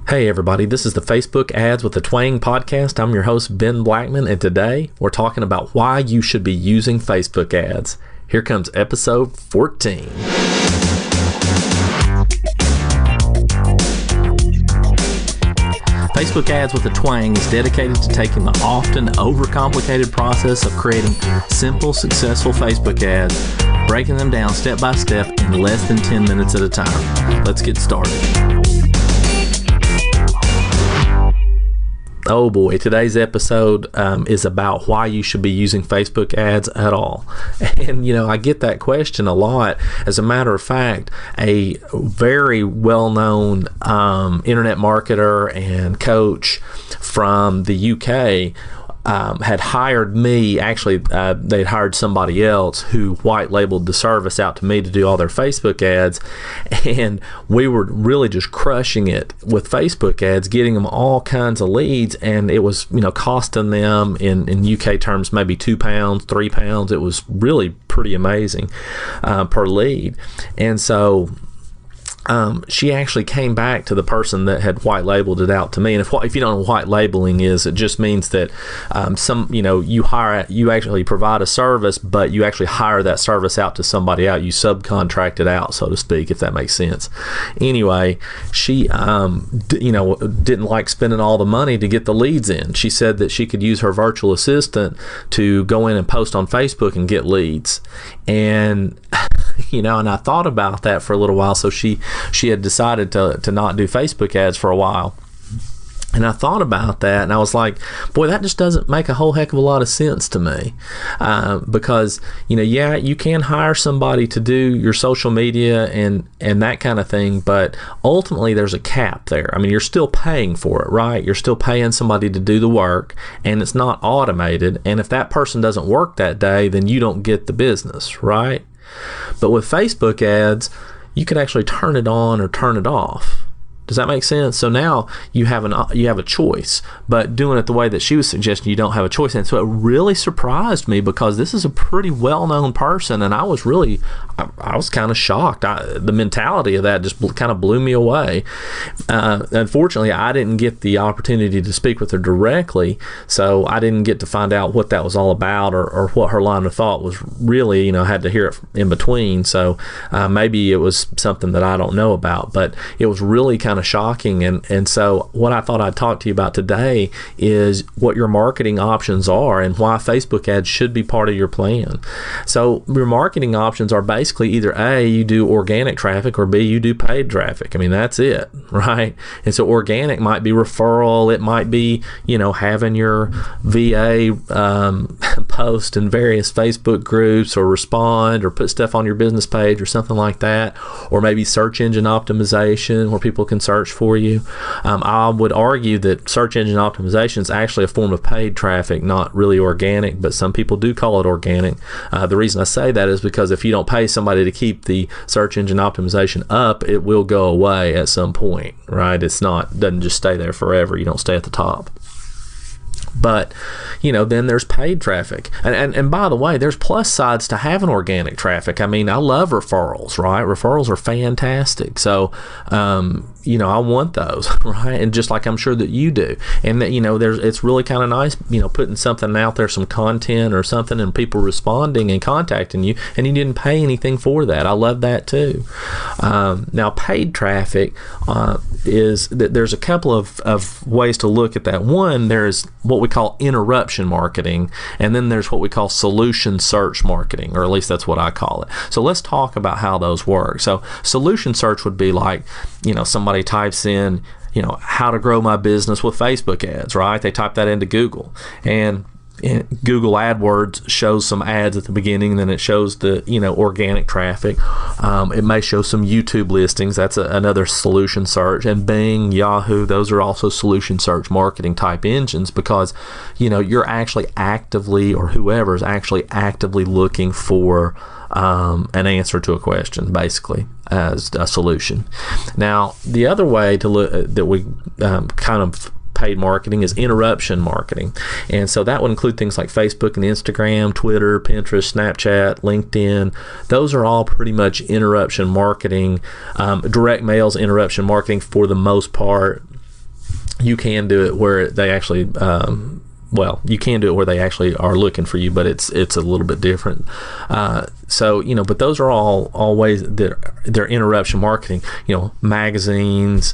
Hey everybody, this is the Facebook Ads with the Twang podcast. I'm your host, Ben Blackman, and today we're talking about why you should be using Facebook ads. Here comes episode 14. Facebook Ads with the Twang is dedicated to taking the often overcomplicated process of creating simple, successful Facebook ads, breaking them down step by step in less than 10 minutes at a time. Let's get started. Oh boy, today's episode is about why you should be using Facebook ads at all. And, I get that question a lot. As a matter of fact, a very well-known internet marketer and coach from the UK had hired me. Actually, they'd hired somebody else who white labeled the service out to me to do all their Facebook ads, and we were really just crushing it with Facebook ads, getting them all kinds of leads, and it was costing them in UK terms maybe £2, £3. It was really pretty amazing per lead. And so she actually came back to the person that had white labeled it out to me. And if you don't know what white labeling is, it just means that you actually provide a service, but you actually hire that service out to somebody out. You subcontract it out, so to speak, if that makes sense. Anyway, she didn't like spending all the money to get the leads in. She said that she could use her virtual assistant to go in and post on Facebook and get leads. And and I thought about that for a little while. So she had decided to not do Facebook ads for a while. And I thought about that, and I was like, boy, that just doesn't make a whole heck of a lot of sense to me. Because, you can hire somebody to do your social media and that kind of thing, but ultimately there's a cap there. I mean, you're still paying for it, right? You're still paying somebody to do the work, and it's not automated. And if that person doesn't work that day, then you don't get the business, right? But with Facebook ads, you can actually turn it on or turn it off. Does that make sense? So now you have a choice, but doing it the way that she was suggesting, you don't have a choice. And so it really surprised me, because this is a pretty well-known person, and I was kind of shocked. The mentality of that just kind of blew me away. Unfortunately, I didn't get the opportunity to speak with her directly, so I didn't get to find out what that was all about or what her line of thought was really. I had to hear it in between, so maybe it was something that I don't know about, but it was really kind of shocking. And so what I thought I'd talk to you about today is what your marketing options are and why Facebook ads should be part of your plan. So your marketing options are basically either A, you do organic traffic, or B, you do paid traffic. I mean, that's it, right? And so organic might be referral. It might be, having your VA post in various Facebook groups, or respond, or put stuff on your business page or something like that. Or maybe search engine optimization, where people can search for you. I would argue that search engine optimization is actually a form of paid traffic, not really organic, but some people do call it organic. The reason I say that is because if you don't pay somebody to keep the search engine optimization up, it will go away at some point, right? Doesn't just stay there forever. You don't stay at the top. But, then there's paid traffic. And by the way, there's plus sides to having organic traffic. I mean, I love referrals, right? Referrals are fantastic. So, I want those, right? And just like I'm sure that you do. And that, it's really kind of nice, putting something out there, some content or something, and people responding and contacting you, and you didn't pay anything for that. I love that too. Now, paid traffic there's a couple of ways to look at that. One, there's what we call interruption marketing, and then there's what we call solution search marketing, or at least that's what I call it. So let's talk about how those work. So solution search would be like, somebody types in, how to grow my business with Facebook ads, right? They type that into Google, and Google AdWords shows some ads at the beginning, and then it shows the organic traffic. It may show some YouTube listings. That's another solution search. And Bing, Yahoo, those are also solution search marketing type engines, because you're actually actively, or whoever is actually actively looking for an answer to a question, basically, as a solution. Now, the other way to look that we kind of paid marketing is interruption marketing. And so that would include things like Facebook and Instagram, Twitter, Pinterest, Snapchat, LinkedIn. Those are all pretty much interruption marketing. Direct mail's interruption marketing for the most part. you can do it where they actually well, you can do it where they actually are looking for you, but it's a little bit different. So, you know, but those are all ways that they're interruption marketing. You know, magazines,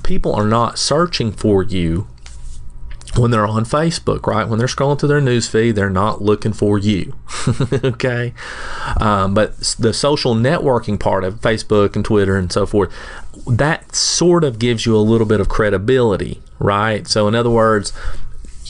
people are not searching for you when they're on Facebook, right? When they're scrolling through their news feed, they're not looking for you. Okay. But the social networking part of Facebook and Twitter and so forth, that sort of gives you a little bit of credibility, right? So in other words,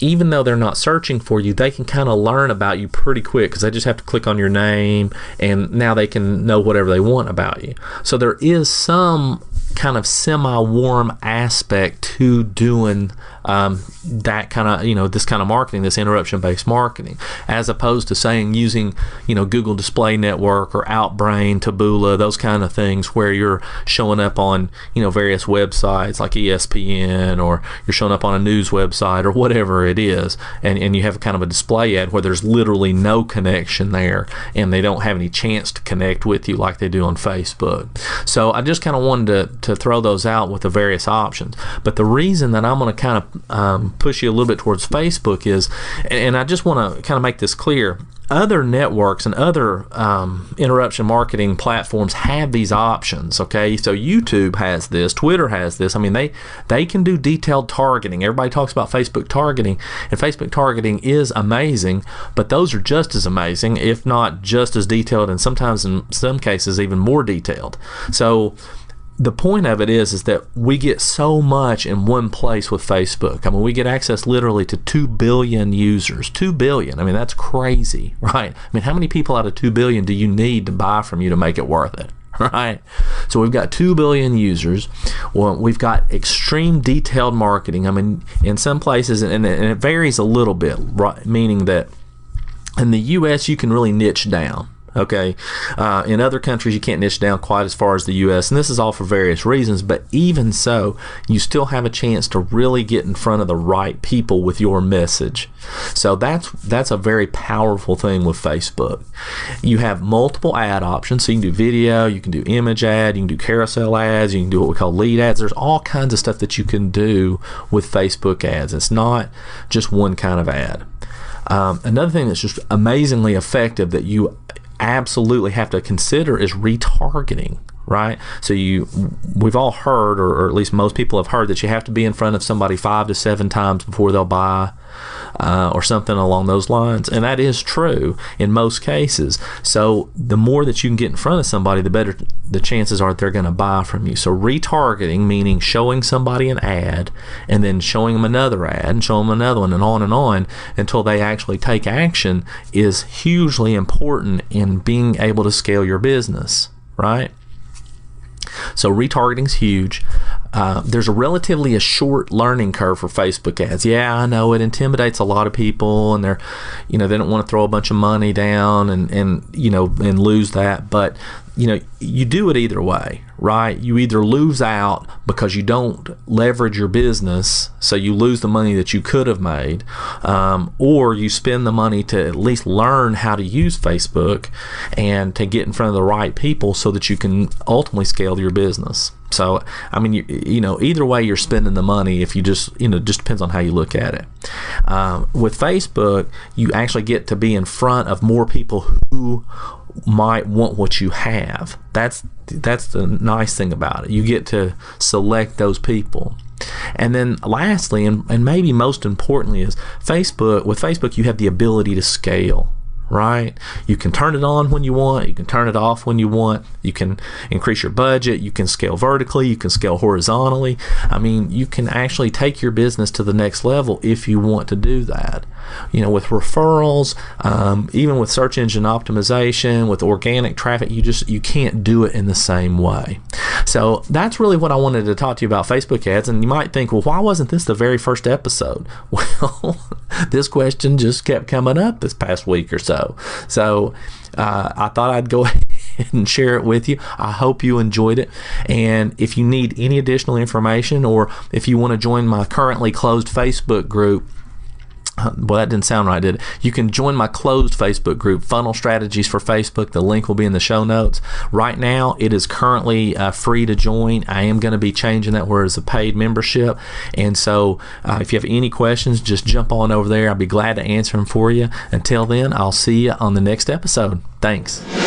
even though they're not searching for you, they can kind of learn about you pretty quick, because they just have to click on your name and now they can know whatever they want about you. So there is some kind of semi-warm aspect to doing that kind of, you know, this kind of marketing, this interruption-based marketing, as opposed to saying using, you know, Google Display Network or Outbrain, Taboola, those kind of things where you're showing up on, you know, various websites like ESPN, or you're showing up on a news website or whatever it is, and you have kind of a display ad where there's literally no connection there and they don't have any chance to connect with you like they do on Facebook. So I just kind of wanted to throw those out with the various options. But the reason that I'm going to kind of push you a little bit towards Facebook is, and I just want to kind of make this clear, other networks and other interruption marketing platforms have these options. Okay, so YouTube has this, Twitter has this. I mean, they can do detailed targeting. Everybody talks about Facebook targeting, and Facebook targeting is amazing, but those are just as amazing, if not just as detailed, and sometimes in some cases even more detailed. So the point of it is that we get so much in one place with Facebook. I mean, we get access literally to 2 billion users. 2 billion. I mean, that's crazy, right? I mean, how many people out of 2 billion do you need to buy from you to make it worth it, right? So we've got 2 billion users. Well, we've got extreme detailed marketing. I mean, in some places, and it varies a little bit, right? Meaning that in the U.S. you can really niche down. Okay, in other countries you can't niche down quite as far as the U.S., and this is all for various reasons, but even so, you still have a chance to really get in front of the right people with your message. So that's a very powerful thing with Facebook. You have multiple ad options, so you can do video, you can do image ad, you can do carousel ads, you can do what we call lead ads. There's all kinds of stuff that you can do with Facebook ads. It's not just one kind of ad. Another thing that's just amazingly effective that you absolutely have to consider is retargeting, right? So we've all heard, or at least most people have heard, that you have to be in front of somebody 5 to 7 times before they'll buy, or something along those lines, and that is true in most cases. So the more that you can get in front of somebody, the better the chances are that they're going to buy from you. So retargeting, meaning showing somebody an ad and then showing them another ad and showing them another one, and on until they actually take action, is hugely important in being able to scale your business, right? So retargeting is huge. There's a short learning curve for Facebook ads. Yeah, I know it intimidates a lot of people, and they don't want to throw a bunch of money down and lose that. But you do it either way, right? You either lose out because you don't leverage your business, so you lose the money that you could have made, or you spend the money to at least learn how to use Facebook and to get in front of the right people so that you can ultimately scale your business. So, I mean, either way you're spending the money, if you just depends on how you look at it. With Facebook, you actually get to be in front of more people who might want what you have. That's the nice thing about it. You get to select those people. And then lastly, and maybe most importantly, is with Facebook you have the ability to scale, right? You can turn it on when you want, you can turn it off when you want, you can increase your budget, you can scale vertically, you can scale horizontally. I mean, you can actually take your business to the next level if you want to do that. With referrals, even with search engine optimization, with organic traffic, you can't do it in the same way. So that's really what I wanted to talk to you about Facebook ads. And you might think, well, why wasn't this the very first episode? Well, this question just kept coming up this past week or so. So I thought I'd go ahead and share it with you. I hope you enjoyed it. And if you need any additional information, or if you want to join my currently closed Facebook group, Well, that didn't sound right, did it? You can join my closed Facebook group, Funnel Strategies for Facebook. The link will be in the show notes. Right now, it is currently free to join. I am going to be changing that where it's a paid membership. And so if you have any questions, just jump on over there. I'll be glad to answer them for you. Until then, I'll see you on the next episode. Thanks.